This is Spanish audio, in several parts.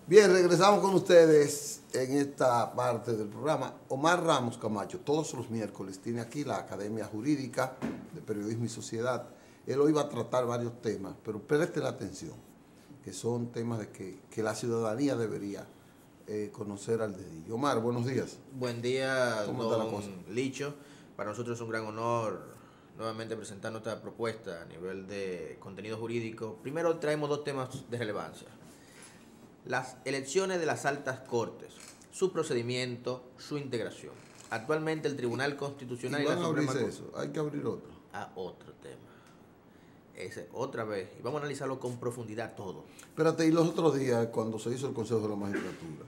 Bien, regresamos con ustedes en esta parte del programa. Omar Ramos Camacho, todos los miércoles, tiene aquí la Academia Jurídica de Periodismo y Sociedad. Él hoy va a tratar varios temas, pero preste la atención, que son temas de que la ciudadanía debería conocer al dedillo. Omar, buenos días. Buen día, ¿Cómo está la cosa? Licho. Para nosotros es un gran honor nuevamente presentar nuestra propuesta a nivel de contenido jurídico. Primero traemos dos temas de relevancia. Las elecciones de las altas cortes, su procedimiento, su integración. Actualmente el Tribunal Constitucional y y van la a Suprema abrirse eso, hay que abrir otro. otro tema. Ese, otra vez. Y vamos a analizarlo con profundidad todo. Espérate, y los otros días, cuando se hizo el Consejo de la Magistratura.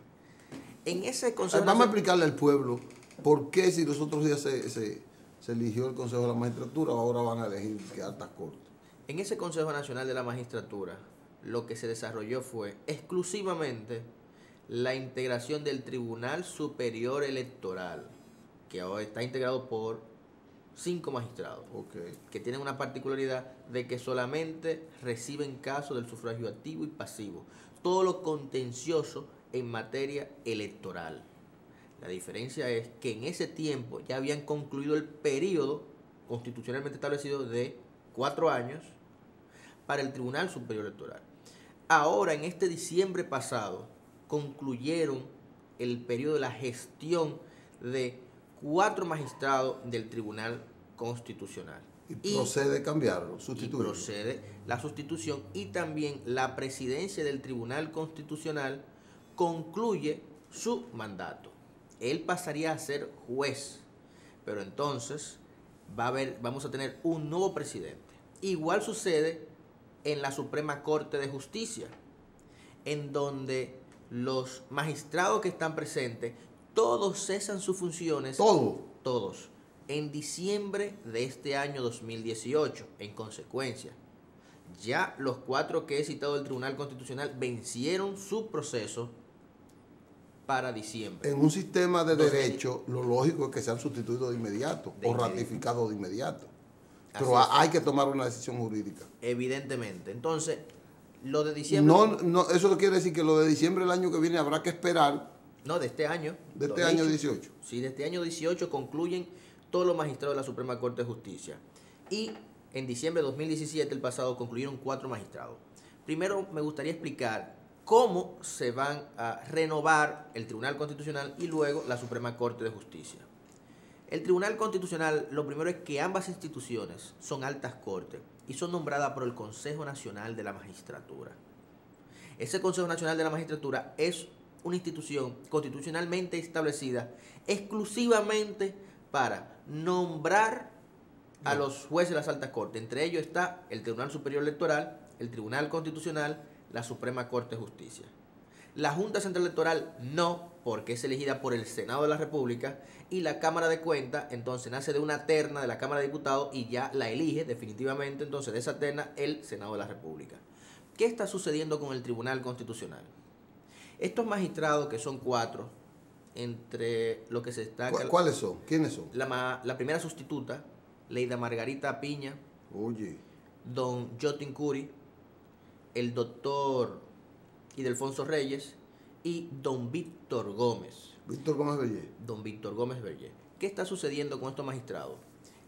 En ese Consejo... Vamos a explicarle al pueblo por qué si los otros días se eligió el Consejo de la Magistratura, ahora van a elegir que altas cortes. En ese Consejo Nacional de la Magistratura, lo que se desarrolló fue exclusivamente la integración del Tribunal Superior Electoral, que ahora está integrado por 5 magistrados, que tienen una particularidad de que solamente reciben casos del sufragio activo y pasivo, todo lo contencioso en materia electoral. La diferencia es que en ese tiempo ya habían concluido el periodo constitucionalmente establecido de 4 años para el Tribunal Superior Electoral. Ahora, en este diciembre pasado, concluyeron el periodo de la gestión de 4 magistrados del Tribunal Constitucional. Y procede cambiarlo, sustituirlo. Y procede la sustitución, y también la presidencia del Tribunal Constitucional concluye su mandato. Él pasaría a ser juez, pero entonces vamos a tener un nuevo presidente. Igual sucede en la Suprema Corte de Justicia, en donde los magistrados que están presentes, todos cesan sus funciones. Todos. En diciembre de este año 2018. En consecuencia, ya los 4 que he citado del Tribunal Constitucional vencieron su proceso para diciembre. En un sistema de derecho, lo lógico es que sean sustituidos de inmediato o ratificados de inmediato. Pero hay que tomar una decisión jurídica. Evidentemente. Entonces, lo de diciembre... No, eso no quiere decir que lo de diciembre del año que viene habrá que esperar. No, de este año. De este año 18. Sí, de este año 18 concluyen todos los magistrados de la Suprema Corte de Justicia. Y en diciembre de 2017, el pasado, concluyeron 4 magistrados. Primero me gustaría explicar cómo se van a renovar el Tribunal Constitucional y luego la Suprema Corte de Justicia. El Tribunal Constitucional, lo primero es que ambas instituciones son altas cortes y son nombradas por el Consejo Nacional de la Magistratura. Ese Consejo Nacional de la Magistratura es una institución constitucionalmente establecida exclusivamente para nombrar a los jueces de las altas cortes. Entre ellos está el Tribunal Superior Electoral, el Tribunal Constitucional, la Suprema Corte de Justicia. La Junta Central Electoral no, porque es elegida por el Senado de la República, y la Cámara de Cuentas entonces nace de una terna de la Cámara de Diputados y ya la elige definitivamente entonces de esa terna el Senado de la República. ¿Qué está sucediendo con el Tribunal Constitucional? Estos magistrados, que son 4, entre lo que se está... ¿Cuáles son? ¿Quiénes son? La primera sustituta, Leida Margarita Piña, don Jotin Curi, el doctor Ildefonso Reyes y don Víctor Gómez. Víctor Gómez Bellé. Don Víctor Gómez Bellé. ¿Qué está sucediendo con estos magistrados?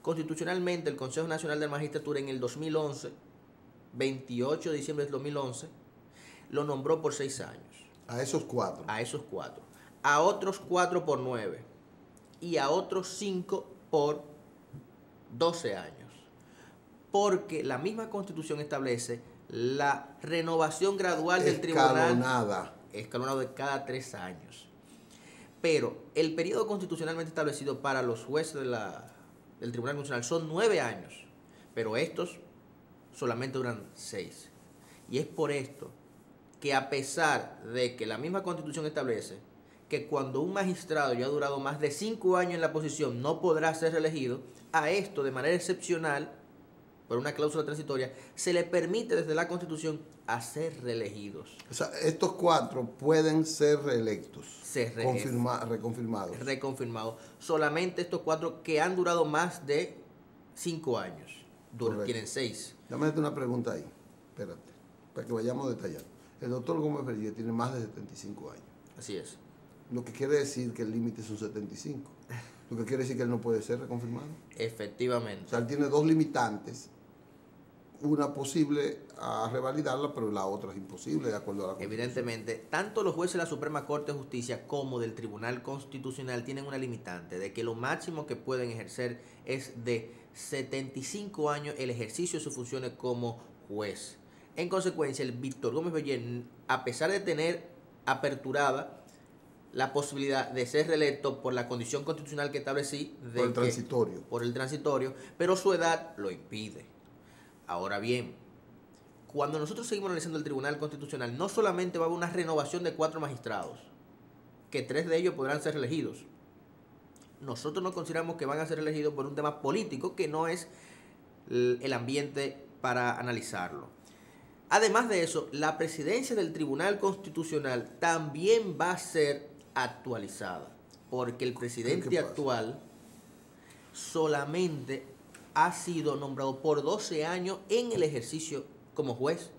Constitucionalmente, el Consejo Nacional de la Magistratura en el 2011, 28 de diciembre del 2011, lo nombró por 6 años. A esos 4. A esos 4. A otros 4 por 9. Y a otros 5 por 12 años. Porque la misma Constitución establece la renovación gradual del tribunal. Escalonado de cada 3 años. Pero el periodo constitucionalmente establecido para los jueces del Tribunal Constitucional son 9 años. Pero estos solamente duran 6. Y es por esto que, a pesar de que la misma Constitución establece que cuando un magistrado ya ha durado más de 5 años en la posición no podrá ser reelegido, a esto de manera excepcional, por una cláusula transitoria, se le permite desde la Constitución a ser reelegidos. O sea, estos 4 pueden ser reelectos, reconfirmados. Reconfirmados. Solamente estos 4 que han durado más de 5 años. Tienen 6. Dame una pregunta ahí, espérate, para que vayamos detallando. El doctor Gómez Berger tiene más de 75 años. Así es. Lo que quiere decir que el límite son 75. Lo que quiere decir que él no puede ser reconfirmado. Efectivamente. O sea, él tiene dos limitantes. Una posible a revalidarla, pero la otra es imposible de acuerdo a la Constitución. Evidentemente, tanto los jueces de la Suprema Corte de Justicia como del Tribunal Constitucional tienen una limitante de que lo máximo que pueden ejercer es de 75 años el ejercicio de sus funciones como juez. En consecuencia, el Víctor Gómez Berger, a pesar de tener aperturada la posibilidad de ser reelecto por la condición constitucional que establecí, Por el transitorio. por el transitorio, pero su edad lo impide. Ahora bien, cuando nosotros seguimos analizando el Tribunal Constitucional, no solamente va a haber una renovación de 4 magistrados, que 3 de ellos podrán ser elegidos. Nosotros no consideramos que van a ser elegidos por un tema político, que no es el ambiente para analizarlo. Además de eso, la presidencia del Tribunal Constitucional también va a ser actualizada, porque el presidente actual solamente ha sido nombrado por 12 años en el ejercicio como juez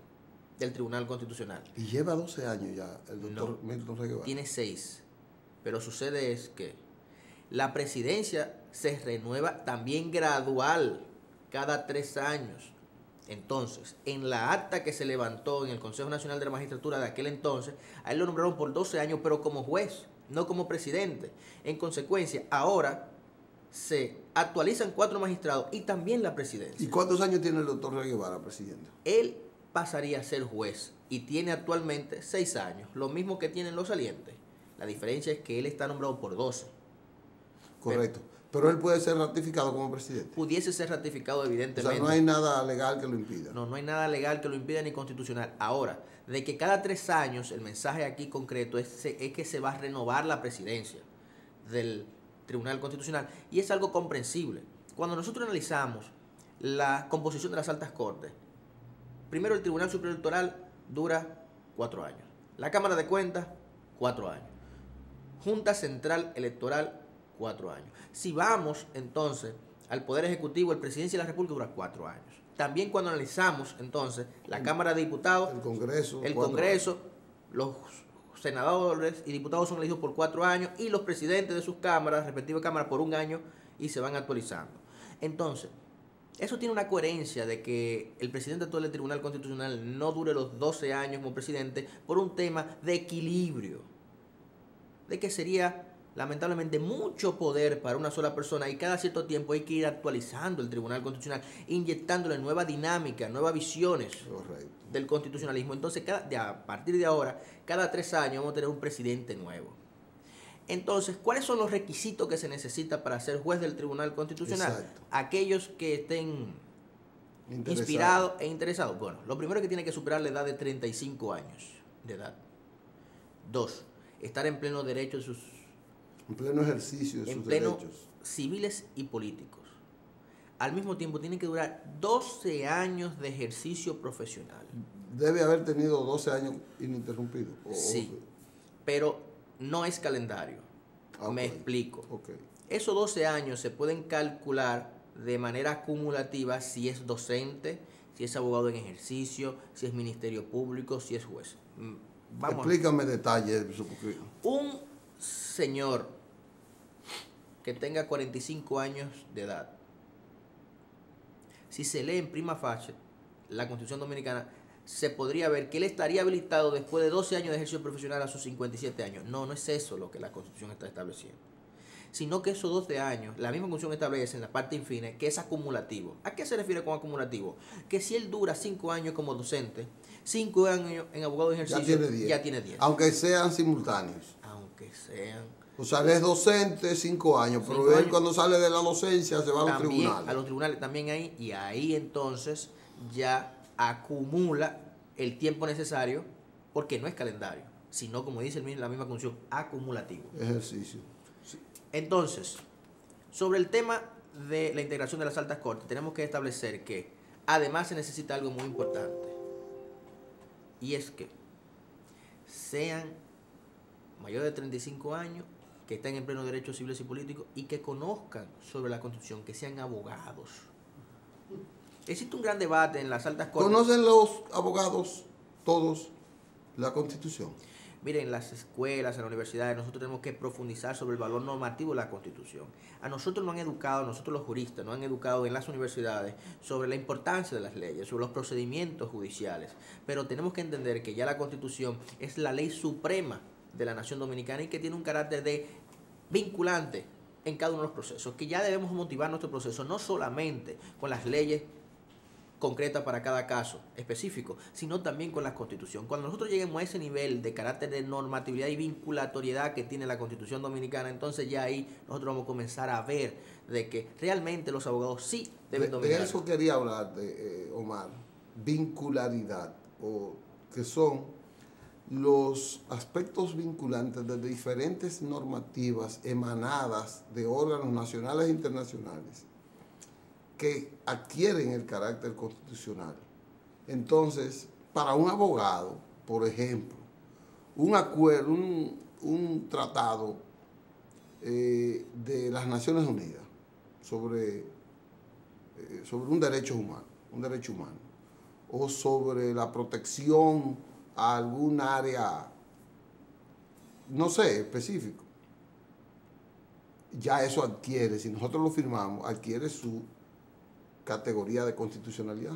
del Tribunal Constitucional. Y lleva 12 años ya el doctor Milton Rey Guevara. Tiene 6, pero sucede es que la presidencia se renueva también gradual, cada 3 años. Entonces, en la acta que se levantó en el Consejo Nacional de la Magistratura de aquel entonces, a él lo nombraron por 12 años, pero como juez, no como presidente. En consecuencia, ahora se actualizan 4 magistrados y también la presidencia. ¿Y cuántos años tiene el doctor Rey Guevara, presidente? Él pasaría a ser juez y tiene actualmente 6 años, lo mismo que tienen los salientes. La diferencia es que él está nombrado por 12. Correcto. Pero él puede ser ratificado como presidente. Pudiese ser ratificado, evidentemente. O sea, no hay nada legal que lo impida. No, no hay nada legal que lo impida ni constitucional. Ahora, de que cada 3 años, el mensaje aquí concreto es que se va a renovar la presidencia del Tribunal Constitucional, y es algo comprensible. Cuando nosotros analizamos la composición de las altas cortes, primero el Tribunal Superior Electoral dura 4 años, la Cámara de Cuentas 4 años, Junta Central Electoral 4 años. Si vamos entonces al Poder Ejecutivo, el Presidencia de la República dura 4 años. También cuando analizamos entonces la Cámara de Diputados, el Congreso, los senadores y diputados son elegidos por 4 años y los presidentes de sus cámaras, respectivas cámaras, por 1 año, y se van actualizando. Entonces, eso tiene una coherencia de que el presidente actual del Tribunal Constitucional no dure los 12 años como presidente por un tema de equilibrio, de que sería lamentablemente mucho poder para una sola persona y cada cierto tiempo hay que ir actualizando el Tribunal Constitucional, inyectándole nueva dinámica, nuevas visiones del constitucionalismo. Entonces, a partir de ahora, cada 3 años vamos a tener un presidente nuevo. Entonces, ¿cuáles son los requisitos que se necesita para ser juez del Tribunal Constitucional? Exacto. Aquellos que estén inspirados e interesados. Bueno, lo primero es que tiene que superar la edad de 35 años de edad. 2, estar en pleno derecho de sus... En pleno ejercicio de sus derechos civiles y políticos. Al mismo tiempo tiene que durar 12 años de ejercicio profesional. Debe haber tenido 12 años ininterrumpidos. Sí, pero no es calendario. Okay. Me explico. Okay. Esos 12 años se pueden calcular de manera acumulativa si es docente, si es abogado en ejercicio, si es ministerio público, si es juez. Explícame detalles. Un señor que tenga 45 años de edad, si se lee en prima facie la Constitución Dominicana, se podría ver que él estaría habilitado después de 12 años de ejercicio profesional a sus 57 años. No, no es eso lo que la Constitución está estableciendo, sino que esos 12 años, la misma Constitución establece en la parte infine que es acumulativo. ¿A qué se refiere con acumulativo? Que si él dura 5 años como docente, 5 años en abogado de ejercicio, ya tiene 10. Aunque sean simultáneos. Aunque sean. O sea, él es docente 5 años, pero él cuando sale de la docencia se va a los tribunales. A los tribunales también ahí, y ahí entonces ya acumula el tiempo necesario, porque no es calendario, sino, como dice la misma Constitución, acumulativo. Ejercicio. Sí. Entonces, sobre el tema de la integración de las altas cortes, tenemos que establecer que además se necesita algo muy importante, y es que sean mayores de 35 años, que estén en pleno derecho civiles y políticos y que conozcan sobre la Constitución, que sean abogados. Existe un gran debate en las altas cortes. ¿Conocen los abogados todos? la Constitución? Miren, en las escuelas, en las universidades, nosotros tenemos que profundizar sobre el valor normativo de la Constitución. A nosotros nos han educado, nosotros los juristas, nos han educado en las universidades sobre la importancia de las leyes, sobre los procedimientos judiciales. Pero tenemos que entender que ya la Constitución es la ley suprema de la nación dominicana y que tiene un carácter de vinculante en cada uno de los procesos, que ya debemos motivar nuestro proceso no solamente con las leyes concreta para cada caso específico, sino también con la Constitución. Cuando nosotros lleguemos a ese nivel de carácter de normatividad y vinculatoriedad que tiene la Constitución dominicana, entonces ya ahí nosotros vamos a comenzar a ver de que realmente los abogados sí deben dominar. De eso quería hablar, Omar, vincularidad, o que son los aspectos vinculantes de diferentes normativas emanadas de órganos nacionales e internacionales que adquieren el carácter constitucional. Entonces, para un abogado, por ejemplo, un acuerdo, un tratado de las Naciones Unidas sobre un derecho humano, o sobre la protección a algún área, no sé, específico, ya eso adquiere, si nosotros lo firmamos, adquiere su categoría de constitucionalidad,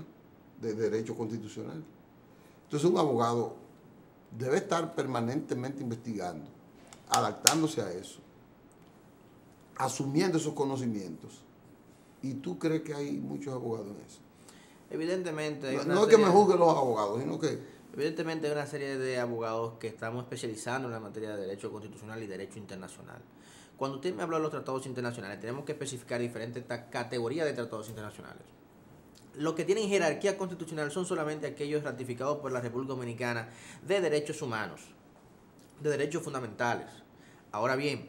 de derecho constitucional. Entonces un abogado debe estar permanentemente investigando, adaptándose a eso, asumiendo esos conocimientos. ¿Y tú crees que hay muchos abogados en eso? Evidentemente. No es que me juzguen los abogados, sino que... Evidentemente hay una serie de abogados que estamos especializando en la materia de derecho constitucional y derecho internacional. Cuando usted me habla de los tratados internacionales, tenemos que especificar diferentes categorías de tratados internacionales. Los que tienen jerarquía constitucional son solamente aquellos ratificados por la República Dominicana de derechos humanos, de derechos fundamentales. Ahora bien,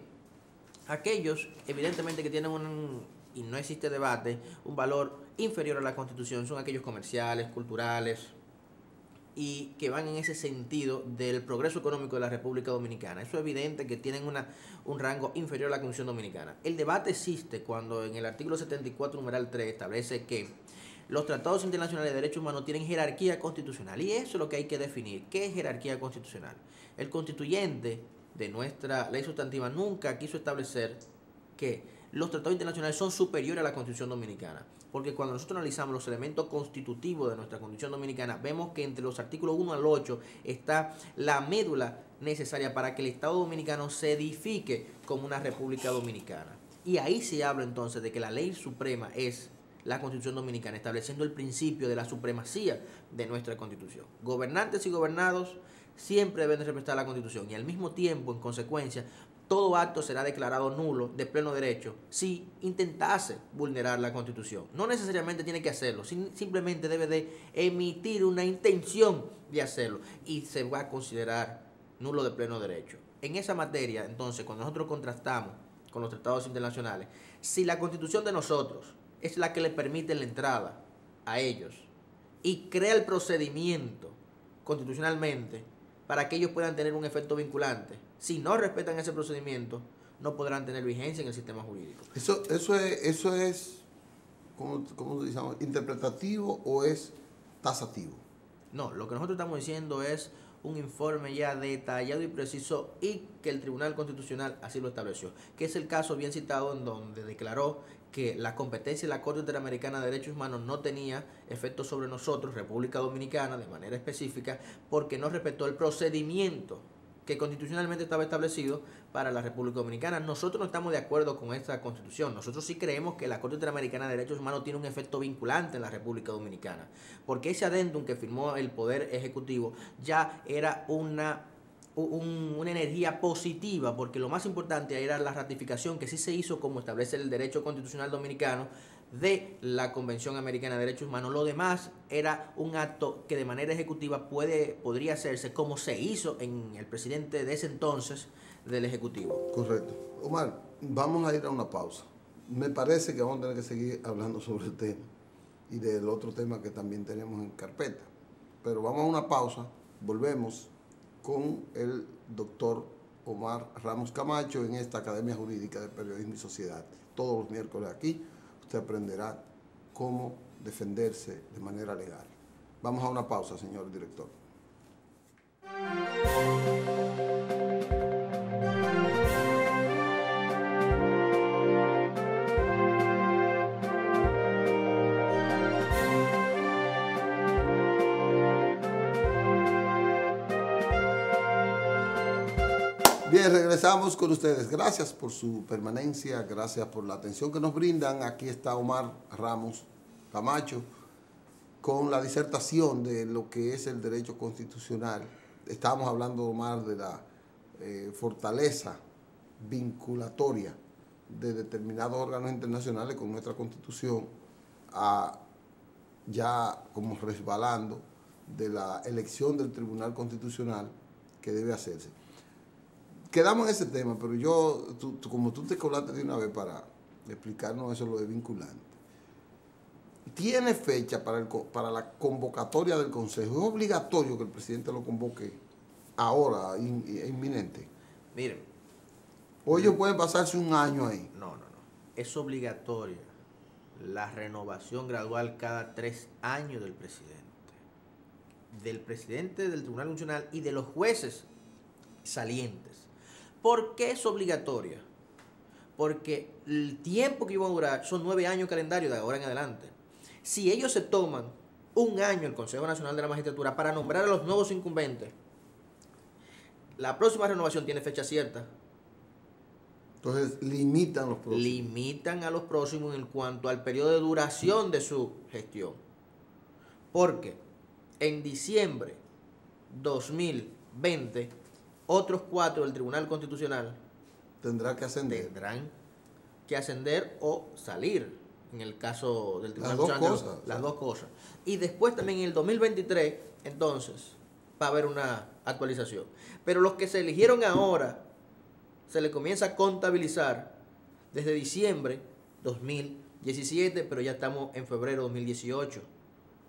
aquellos evidentemente que tienen y no existe debate, un valor inferior a la Constitución son aquellos comerciales, culturales, y que van en ese sentido del progreso económico de la República Dominicana. Eso es evidente que tienen un rango inferior a la Constitución Dominicana. El debate existe cuando en el artículo 74, numeral 3, establece que los tratados internacionales de derechos humanos tienen jerarquía constitucional. Y eso es lo que hay que definir. ¿Qué es jerarquía constitucional? El constituyente de nuestra ley sustantiva nunca quiso establecer que los tratados internacionales son superiores a la Constitución Dominicana. Porque cuando nosotros analizamos los elementos constitutivos de nuestra Constitución Dominicana, vemos que entre los artículos 1 al 8 está la médula necesaria para que el Estado Dominicano se edifique como una República Dominicana. Y ahí se habla entonces de que la ley suprema es la Constitución Dominicana, estableciendo el principio de la supremacía de nuestra Constitución. Gobernantes y gobernados siempre deben de respetar la Constitución y al mismo tiempo, en consecuencia, todo acto será declarado nulo de pleno derecho si intentase vulnerar la Constitución. No necesariamente tiene que hacerlo, simplemente debe de emitir una intención de hacerlo y se va a considerar nulo de pleno derecho. En esa materia, entonces, cuando nosotros contrastamos con los tratados internacionales, si la Constitución de nosotros es la que le permite la entrada a ellos y crea el procedimiento constitucionalmente para que ellos puedan tener un efecto vinculante, si no respetan ese procedimiento, no podrán tener vigencia en el sistema jurídico. ¿Eso es ¿cómo decimos, interpretativo o es tasativo? No, lo que nosotros estamos diciendo es un informe ya detallado y preciso y que el Tribunal Constitucional así lo estableció, que es el caso bien citado en donde declaró que la competencia de la Corte Interamericana de Derechos Humanos no tenía efecto sobre nosotros, República Dominicana, de manera específica, porque no respetó el procedimiento que constitucionalmente estaba establecido para la República Dominicana. Nosotros no estamos de acuerdo con esta constitución. Nosotros sí creemos que la Corte Interamericana de Derechos Humanos tiene un efecto vinculante en la República Dominicana, porque ese adendum que firmó el Poder Ejecutivo ya era una energía positiva, porque lo más importante era la ratificación que sí se hizo como establece el derecho constitucional dominicano de la Convención Americana de Derechos Humanos. Lo demás era un acto que de manera ejecutiva podría hacerse como se hizo en el presidente de ese entonces del Ejecutivo. Correcto. Omar, vamos a ir a una pausa. Me parece que vamos a tener que seguir hablando sobre el tema y del otro tema que también tenemos en carpeta. Pero vamos a una pausa, volvemos con el doctor Omar Ramos Camacho en esta Academia Jurídica de Periodismo y Sociedad. Todos los miércoles aquí usted aprenderá cómo defenderse de manera legal. Vamos a una pausa, señor director. Bien, regresamos con ustedes. Gracias por su permanencia, gracias por la atención que nos brindan. Aquí está Omar Ramos Camacho con la disertación de lo que es el derecho constitucional. Estábamos hablando, Omar, de la fortaleza vinculatoria de determinados órganos internacionales con nuestra Constitución, ya como resbalando de la elección del Tribunal Constitucional que debe hacerse. Quedamos en ese tema, pero como tú te colaste de una vez para explicarnos eso, lo de vinculante. ¿Tiene fecha para la convocatoria del Consejo? ¿Es obligatorio que el presidente lo convoque ahora, inminente? Miren. ¿O ellos pueden pasarse un año ahí? No. Es obligatoria la renovación gradual cada 3 años del presidente del Tribunal Constitucional y de los jueces salientes. ¿Por qué es obligatoria? Porque el tiempo que iba a durar son 9 años calendario de ahora en adelante. Si ellos se toman un año el Consejo Nacional de la Magistratura para nombrar a los nuevos incumbentes, la próxima renovación tiene fecha cierta. Entonces limitan los próximos. Limitan a los próximos en cuanto al periodo de duración de su gestión. Porque en diciembre 2020, otros 4 del Tribunal Constitucional tendrán que ascender o salir, en el caso del Tribunal Constitucional. Las dos cosas. Y después también en el 2023, entonces, va a haber una actualización. Pero los que se eligieron ahora, se le comienza a contabilizar desde diciembre 2017, pero ya estamos en febrero 2018.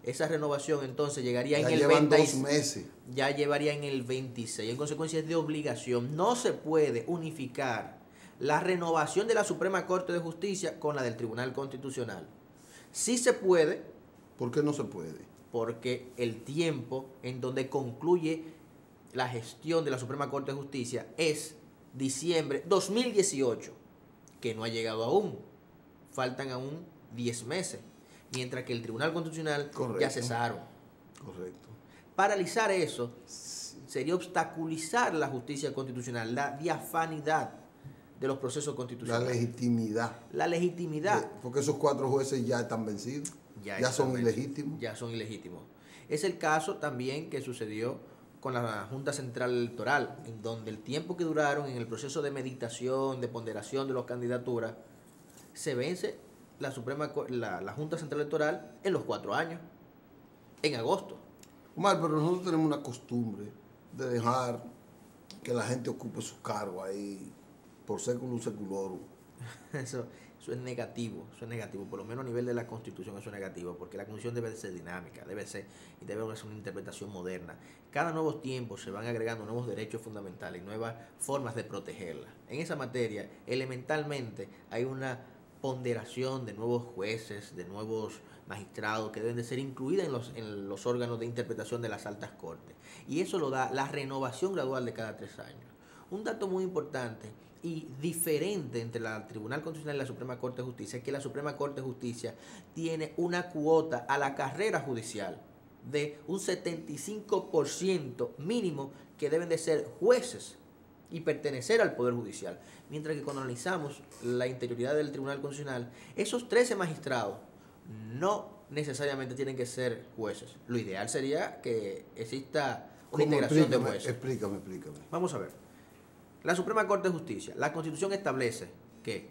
Esa renovación entonces llegaría en el 26. 2 meses. Ya llevaría en el 26. En consecuencia es de obligación. No se puede unificar la renovación de la Suprema Corte de Justicia con la del Tribunal Constitucional. Sí se puede. ¿Por qué no se puede? Porque el tiempo en donde concluye la gestión de la Suprema Corte de Justicia es diciembre 2018, que no ha llegado aún. Faltan aún 10 meses. Mientras que el Tribunal Constitucional ya cesaron. Correcto. Paralizar eso sería obstaculizar la justicia constitucional, la diafanidad de los procesos constitucionales. La legitimidad. Porque esos 4 jueces ya están vencidos. Ya son ilegítimos. Ya son ilegítimos. Es el caso también que sucedió con la Junta Central Electoral, en donde el tiempo que duraron en el proceso de meditación, de ponderación de las candidaturas, se vence la Junta Central Electoral en los 4 años, en agosto. Omar, pero nosotros tenemos una costumbre de dejar que la gente ocupe su cargo ahí por seculum seculorum. Eso es negativo, por lo menos a nivel de la Constitución eso es negativo, porque la Constitución debe de ser dinámica, debe ser una interpretación moderna. Cada nuevo tiempo se van agregando nuevos derechos fundamentales y nuevas formas de protegerla. En esa materia, elementalmente, hay una ponderación de nuevos jueces, de nuevos magistrados que deben de ser incluidas en los órganos de interpretación de las altas cortes. Y eso lo da la renovación gradual de cada 3 años. Un dato muy importante y diferente entre el Tribunal Constitucional y la Suprema Corte de Justicia es que la Suprema Corte de Justicia tiene una cuota a la carrera judicial de un 75% mínimo que deben de ser jueces y pertenecer al Poder Judicial. Mientras que cuando analizamos la interioridad del Tribunal Constitucional, esos 13 magistrados no necesariamente tienen que ser jueces. Lo ideal sería que exista una integración de jueces. Explícame. Vamos a ver. La Suprema Corte de Justicia, la Constitución establece que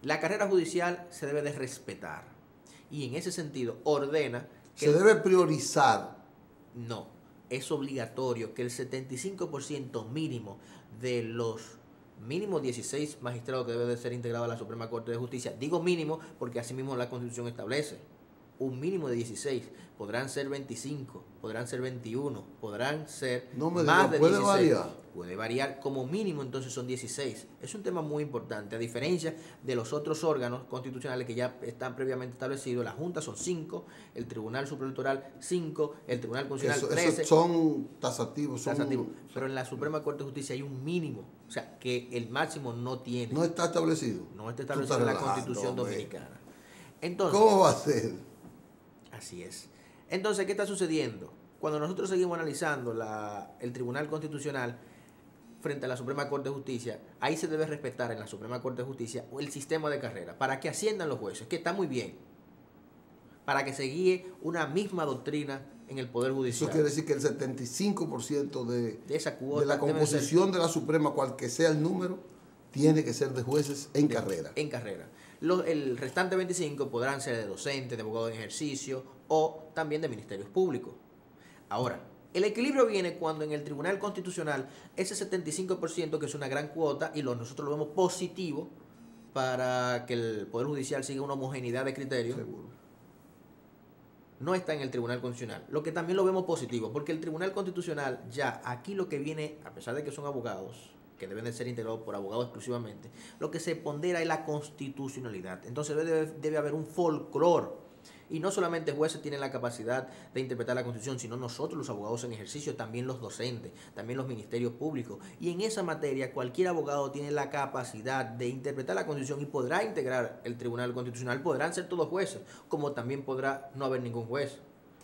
la carrera judicial se debe de respetar. Y en ese sentido ordena que... ¿Se debe priorizar? No. Es obligatorio que el 75% mínimo de los mínimo 16 magistrados que deben de ser integrados a la Suprema Corte de Justicia, digo mínimo porque así mismo la Constitución establece un mínimo de 16, podrán ser 25, podrán ser 21, podrán ser más de 16. Puede variar, como mínimo entonces son 16. Es un tema muy importante, a diferencia de los otros órganos constitucionales que ya están previamente establecidos. La Junta son 5, el Tribunal Superior Electoral 5, el Tribunal Constitucional 13. Esos son tasativos. Pero en la Suprema Corte de Justicia hay un mínimo, o sea, que el máximo no tiene. No está establecido. No está establecido en la Constitución dominicana. Entonces, ¿cómo va a ser? Así es. Entonces, ¿qué está sucediendo? Cuando nosotros seguimos analizando el Tribunal Constitucional, frente a la Suprema Corte de Justicia, ahí se debe respetar en la Suprema Corte de Justicia el sistema de carrera, para que asciendan los jueces, que está muy bien, para que se guíe una misma doctrina en el Poder Judicial. Eso quiere decir que el 75% de esa cuota de la composición de la Suprema, cual que sea el número, tiene que ser de jueces en carrera. En carrera. El restante 25 podrán ser de docentes, de abogados en ejercicio o también de ministerios públicos. Ahora, el equilibrio viene cuando en el Tribunal Constitucional ese 75%, que es una gran cuota, y nosotros lo vemos positivo para que el Poder Judicial siga una homogeneidad de criterios, Seguro. no está en el Tribunal Constitucional. Lo que también lo vemos positivo, porque el Tribunal Constitucional ya aquí lo que viene, a pesar de que son abogados, que deben de ser integrados por abogados exclusivamente, lo que se pondera es la constitucionalidad. Entonces debe haber un folclore. Y no solamente jueces tienen la capacidad de interpretar la Constitución, sino nosotros los abogados en ejercicio, también los docentes, también los ministerios públicos. Y en esa materia cualquier abogado tiene la capacidad de interpretar la Constitución y podrá integrar el Tribunal Constitucional. Podrán ser todos jueces, como también podrá no haber ningún juez,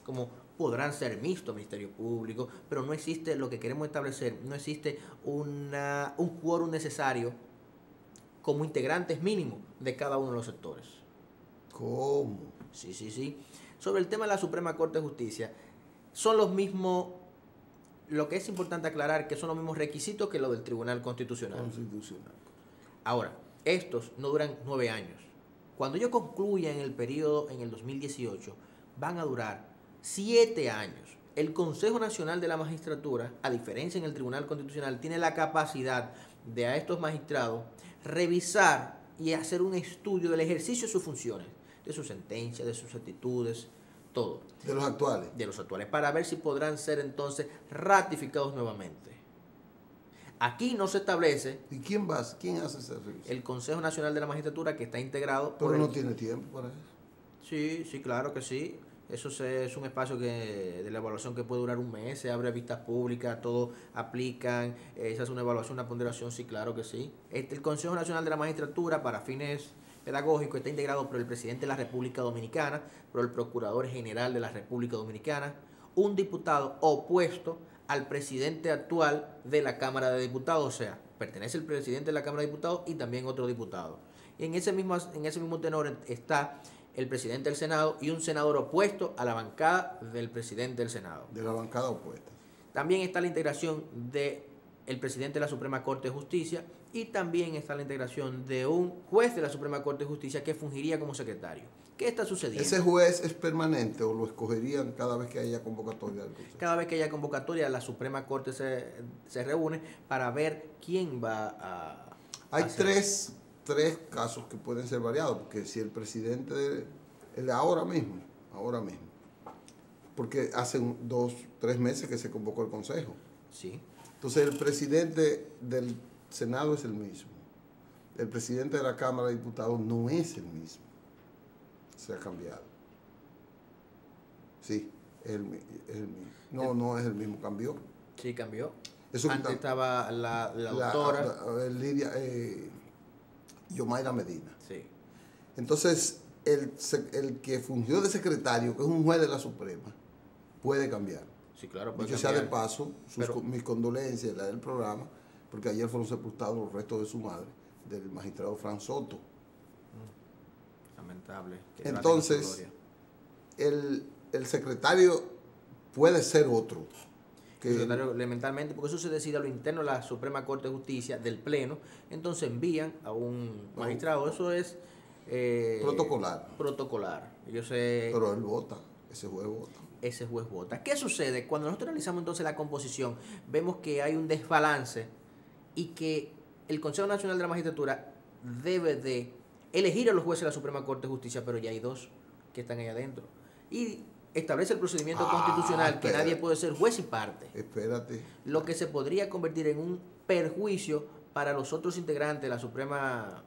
como podrán ser mixtos ministerios públicos, pero no existe lo que queremos establecer, no existe un quórum necesario como integrantes mínimos de cada uno de los sectores. ¿Cómo? Sí. Sobre el tema de la Suprema Corte de Justicia, son los mismos, lo que es importante aclarar, que son los mismos requisitos que los del Tribunal Constitucional. Ahora, estos no duran 9 años. Cuando ellos concluyan el periodo en el 2018, van a durar 7 años. El Consejo Nacional de la Magistratura, a diferencia en el Tribunal Constitucional, tiene la capacidad de a estos magistrados revisar y hacer un estudio del ejercicio de sus funciones, de sus sentencias, de sus actitudes, todo. De los actuales. De los actuales, para ver si podrán ser entonces ratificados nuevamente. Aquí no se establece. ¿Y quién hace ese revisión? El Consejo Nacional de la Magistratura, que está integrado Pero por no tiene tiempo para eso. Sí, claro que sí. Eso es un espacio de la evaluación que puede durar un mes, se abre a vistas públicas, todo aplican, se hace una evaluación, una ponderación, sí, claro que sí. El Consejo Nacional de la Magistratura, para fines pedagógicos, está integrado por el presidente de la República Dominicana, por el Procurador General de la República Dominicana, un diputado opuesto al presidente actual de la Cámara de Diputados, o sea, pertenece el presidente de la Cámara de Diputados y también otro diputado. Y en ese mismo tenor está el presidente del Senado y un senador opuesto a la bancada del presidente del Senado. De la bancada opuesta. También está la integración del presidente de la Suprema Corte de Justicia y también está la integración de un juez de la Suprema Corte de Justicia que fungiría como secretario. ¿Qué está sucediendo? ¿Ese juez es permanente o lo escogerían cada vez que haya convocatoria del Consejo? Cada vez que haya convocatoria, la Suprema Corte se reúne para ver quién va a... Hay tres casos que pueden ser variados, porque si el presidente, ahora mismo, porque hace 2-3 meses que se convocó el Consejo. Sí. Entonces el presidente del Senado es el mismo. El presidente de la Cámara de Diputados no es el mismo. Se ha cambiado. Sí, es el mismo. No es el mismo, cambió. Sí, cambió. Eso antes estaba la doctora Lidia Yomaira Medina. Sí. Entonces, el que fungió de secretario, que es un juez de la Suprema, puede cambiar. Sí, claro, puede Dicho cambiar. sea de paso, mis condolencias, la del programa, porque ayer fueron sepultados los restos de su madre, del magistrado Fran Soto. Lamentable. Entonces, el secretario puede ser otro. El secretario, elementalmente, porque eso se decide a lo interno de la Suprema Corte de Justicia, del Pleno, entonces envían a un magistrado. Eso es protocolar. Pero él vota, ese juez vota. Ese juez vota. ¿Qué sucede? Cuando nosotros analizamos entonces la composición, vemos que hay un desbalance y que el Consejo Nacional de la Magistratura debe de elegir a los jueces de la Suprema Corte de Justicia, pero ya hay 2 que están ahí adentro. Y establece el procedimiento constitucional que nadie puede ser juez y parte. Espérate. Lo que se podría convertir en un perjuicio para los otros integrantes de la Suprema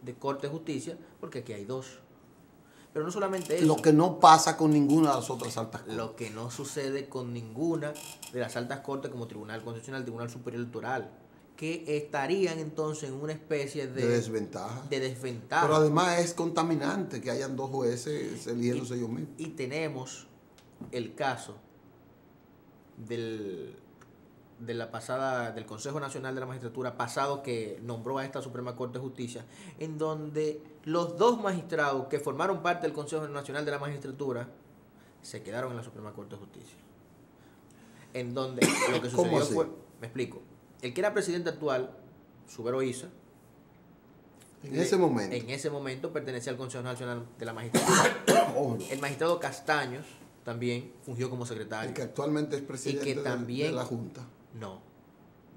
de Corte de Justicia, porque aquí hay 2. Pero no solamente eso. Lo que no pasa con ninguna de las otras altas cortes. Lo que no sucede con ninguna de las altas cortes como Tribunal Constitucional, Tribunal Superior Electoral, que estarían entonces en una especie de desventaja. Pero además es contaminante que hayan 2 jueces eligiéndose ellos mismos. Y tenemos el caso del del Consejo Nacional de la Magistratura pasado que nombró a esta Suprema Corte de Justicia, en donde los dos magistrados que formaron parte del Consejo Nacional de la Magistratura se quedaron en la Suprema Corte de Justicia. En donde lo que sucedió fue, me explico, el que era presidente actual, Subero Isa, en ese momento pertenecía al Consejo Nacional de la Magistratura. El magistrado Castaños también fungió como secretario. El que actualmente es presidente de la Junta. No,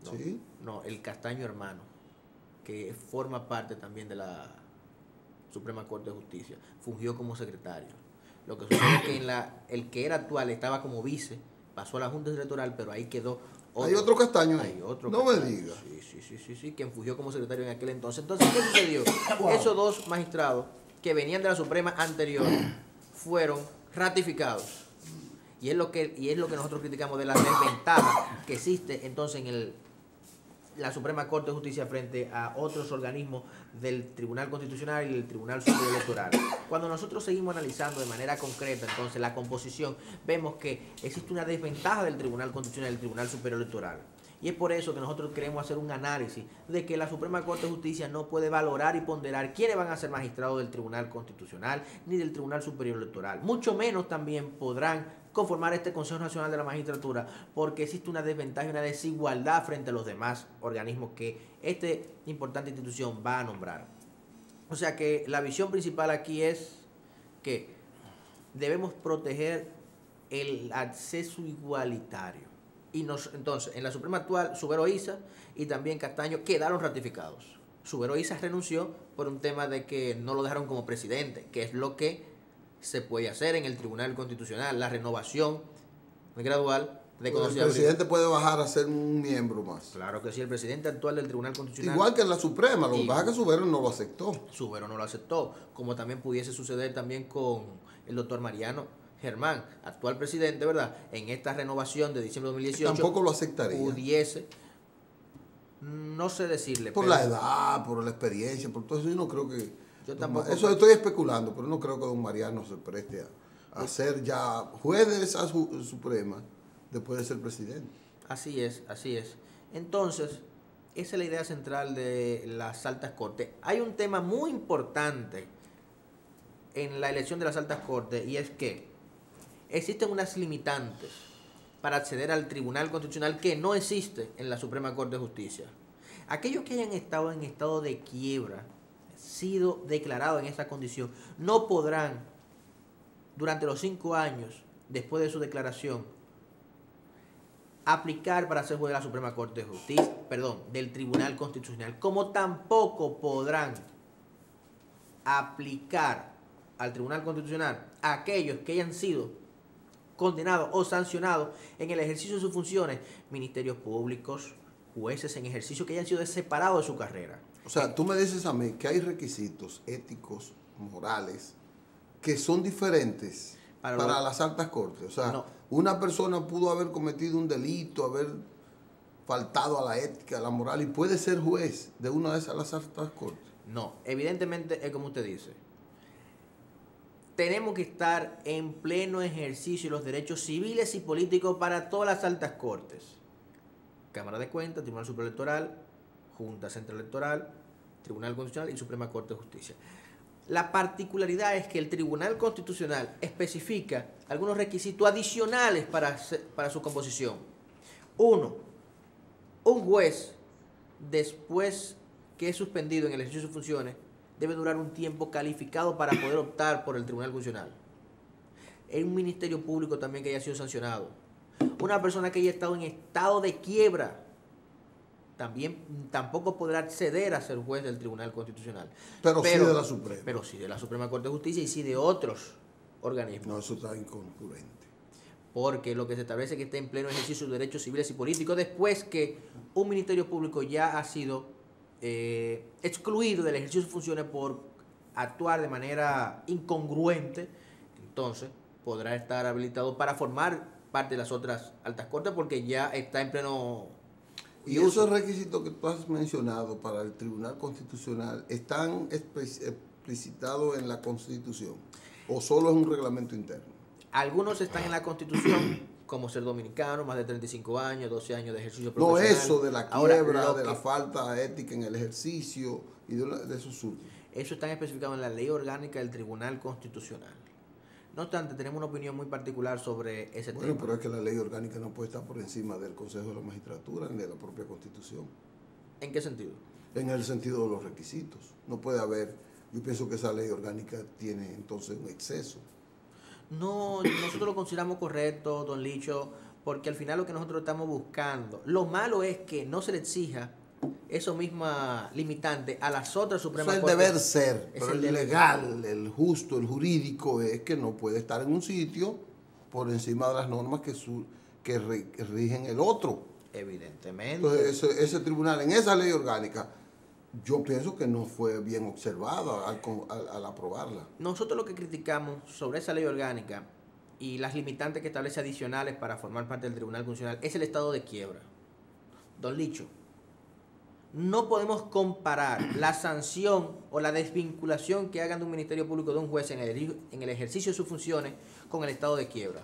¿Sí? No, el Castaño hermano, que forma parte también de la Suprema Corte de Justicia, fungió como secretario. Lo que sucede es que el que era actual estaba como vice, pasó a la Junta Electoral, pero ahí quedó otro. ¿Hay otro Castaño? Hay otro no Castaño. Me digas. Sí, quien fungió como secretario en aquel entonces. Entonces, ¿qué sucedió? Wow. Esos dos magistrados que venían de la Suprema anterior fueron ratificados. Y es lo que nosotros criticamos de la desventaja que existe entonces en la Suprema Corte de Justicia frente a otros organismos del Tribunal Constitucional y del Tribunal Superior Electoral. Cuando nosotros seguimos analizando de manera concreta entonces la composición, vemos que existe una desventaja del Tribunal Constitucional y del Tribunal Superior Electoral. Y es por eso que nosotros queremos hacer un análisis de que la Suprema Corte de Justicia no puede valorar y ponderar quiénes van a ser magistrados del Tribunal Constitucional ni del Tribunal Superior Electoral. Mucho menos también podrán conformar este Consejo Nacional de la Magistratura porque existe una desventaja y una desigualdad frente a los demás organismos que esta importante institución va a nombrar. O sea que la visión principal aquí es que debemos proteger el acceso igualitario. Y entonces, en la Suprema actual, Subero Isa y también Castaño quedaron ratificados. Subero Isa renunció por un tema de que no lo dejaron como presidente, que es lo que se puede hacer en el Tribunal Constitucional, la renovación gradual de conocimiento. El presidente puede bajar a ser un miembro más. Claro que sí, el presidente actual del Tribunal Constitucional. Igual que en la Suprema, lo que pasa es que Subero no lo aceptó. Subero no lo aceptó, como también pudiese suceder también con el doctor Mariano Germán, actual presidente, ¿verdad? En esta renovación de diciembre de 2018. Tampoco lo aceptaría. Pudiese, no sé decirle. Por la edad, por la experiencia, por todo eso, yo no creo que... Yo tampoco. Eso estoy especulando, pero no creo que don Mariano se preste a ser ya juez de esa Suprema después de ser presidente. Así es, así es. Entonces, esa es la idea central de las altas cortes. Hay un tema muy importante en la elección de las altas cortes y es que existen unas limitantes para acceder al Tribunal Constitucional que no existe en la Suprema Corte de Justicia. Aquellos que hayan estado en estado de quiebra, sido declarados en esa condición, no podrán, durante los 5 años después de su declaración, aplicar para ser juez de la Suprema Corte de Justicia, del Tribunal Constitucional, como tampoco podrán aplicar al Tribunal Constitucional a aquellos que hayan sido condenados o sancionados en el ejercicio de sus funciones, ministerios públicos, jueces en ejercicio que hayan sido separados de su carrera. O sea, tú me dices a mí que hay requisitos éticos, morales, que son diferentes para las altas cortes. O sea, no. Una persona pudo haber cometido un delito, haber faltado a la ética, a la moral, y puede ser juez de una de esas las altas cortes. No, evidentemente es como usted dice. Tenemos que estar en pleno ejercicio de los derechos civiles y políticos para todas las altas cortes. Cámara de Cuentas, Tribunal Superior Electoral, Junta Central Electoral, Tribunal Constitucional y Suprema Corte de Justicia. La particularidad es que el Tribunal Constitucional especifica algunos requisitos adicionales para su composición. 1. Un juez, después que es suspendido en el ejercicio de sus funciones, debe durar un tiempo calificado para poder optar por el Tribunal Constitucional. En un ministerio público también que haya sido sancionado. Una persona que haya estado en estado de quiebra tampoco podrá acceder a ser juez del Tribunal Constitucional. Pero sí de la Suprema. Pero sí de la Suprema Corte de Justicia y sí de otros organismos. No, eso está incongruente. Porque lo que se establece es que esté en pleno ejercicio de derechos civiles y políticos después que un ministerio público ya ha sido excluido del ejercicio de sus funciones por actuar de manera incongruente, entonces podrá estar habilitado para formar parte de las otras altas cortes porque ya está en pleno y esos requisitos que tú has mencionado para el Tribunal Constitucional están explicitados en la Constitución o solo es un reglamento interno. Algunos están en la Constitución como ser dominicano, más de 35 años, 12 años de ejercicio No, profesional. eso de la Ahora, quiebra, de la falta ética en el ejercicio y de esos últimos. Eso está especificado en la ley orgánica del Tribunal Constitucional. No obstante, tenemos una opinión muy particular sobre ese tema. Bueno, pero es que la ley orgánica no puede estar por encima del Consejo de la Magistratura ni de la propia Constitución. ¿En qué sentido? En el sentido de los requisitos. No puede haber, yo pienso que esa ley orgánica tiene entonces un exceso. No, nosotros lo consideramos correcto, don Licho, porque al final lo que nosotros estamos buscando, lo malo es que no se le exija eso misma limitante a las otras Supremas Eso es el Cortes. deber ser, pero el legal, el justo, el jurídico es que no puede estar en un sitio por encima de las normas que rigen el otro. Evidentemente. Entonces ese tribunal, en esa ley orgánica, yo pienso que no fue bien observado al aprobarla. Nosotros lo que criticamos sobre esa ley orgánica y las limitantes que establece adicionales para formar parte del Tribunal Constitucional es el estado de quiebra. Don Licho, no podemos comparar la sanción o la desvinculación que hagan de un Ministerio Público de un juez en el ejercicio de sus funciones con el estado de quiebra.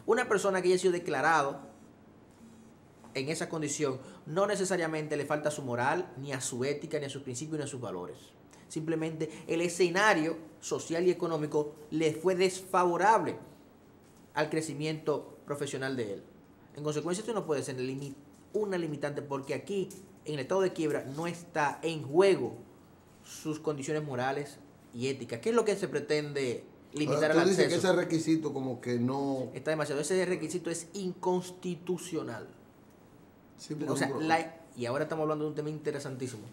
Una persona que haya sido declarado en esa condición no necesariamente le falta a su moral, ni a su ética, ni a sus principios, ni a sus valores. Simplemente el escenario social y económico le fue desfavorable al crecimiento profesional de él. En consecuencia, esto no puede ser una limitante, porque aquí, en el estado de quiebra, no está en juego sus condiciones morales y éticas. ¿Qué es lo que se pretende limitar al acceso? Tú dices que ese requisito como que no... Está demasiado. Ese requisito es inconstitucional. Sí, O sea, y ahora estamos hablando de un tema interesantísimo.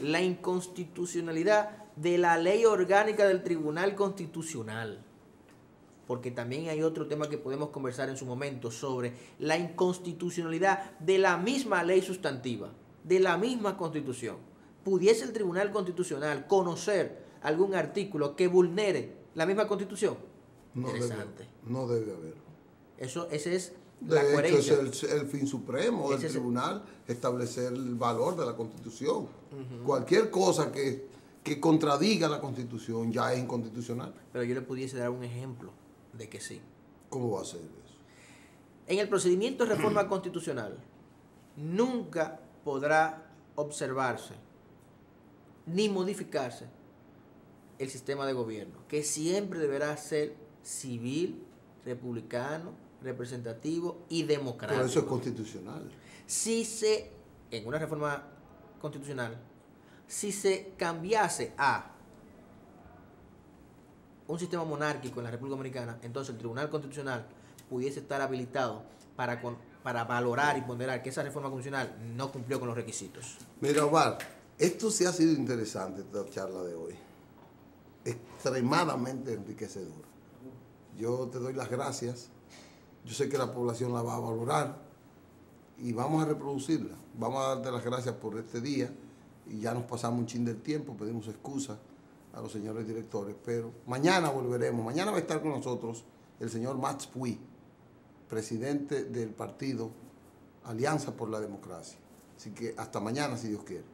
La inconstitucionalidad de la ley orgánica del Tribunal Constitucional. Porque también hay otro tema que podemos conversar en su momento sobre la inconstitucionalidad de la misma ley sustantiva, de la misma Constitución. ¿Pudiese el Tribunal Constitucional conocer algún artículo que vulnere la misma Constitución? No Interesante. No debe haberlo. Ese es la De coherencia. hecho, es el fin supremo del tribunal, establecer el valor de la Constitución. Cualquier cosa que contradiga la Constitución ya es inconstitucional. Pero yo le pudiese dar un ejemplo de que sí. ¿Cómo va a ser eso? En el procedimiento de reforma constitucional nunca podrá observarse ni modificarse el sistema de gobierno, que siempre deberá ser civil, republicano, representativo y democrático. Pero eso es constitucional. En una reforma constitucional, si se cambiase a un sistema monárquico en la República Dominicana, entonces el Tribunal Constitucional pudiese estar habilitado para valorar y ponderar que esa reforma constitucional no cumplió con los requisitos. Mira, Omar, esto sí ha sido interesante, esta charla de hoy. Extremadamente enriquecedora. Yo te doy las gracias. Yo sé que la población la va a valorar y vamos a reproducirla. Vamos a darte las gracias por este día y ya nos pasamos un chin del tiempo, pedimos excusas a los señores directores, pero mañana volveremos. Mañana va a estar con nosotros el señor Max Puy, presidente del partido Alianza por la Democracia. Así que hasta mañana, si Dios quiere.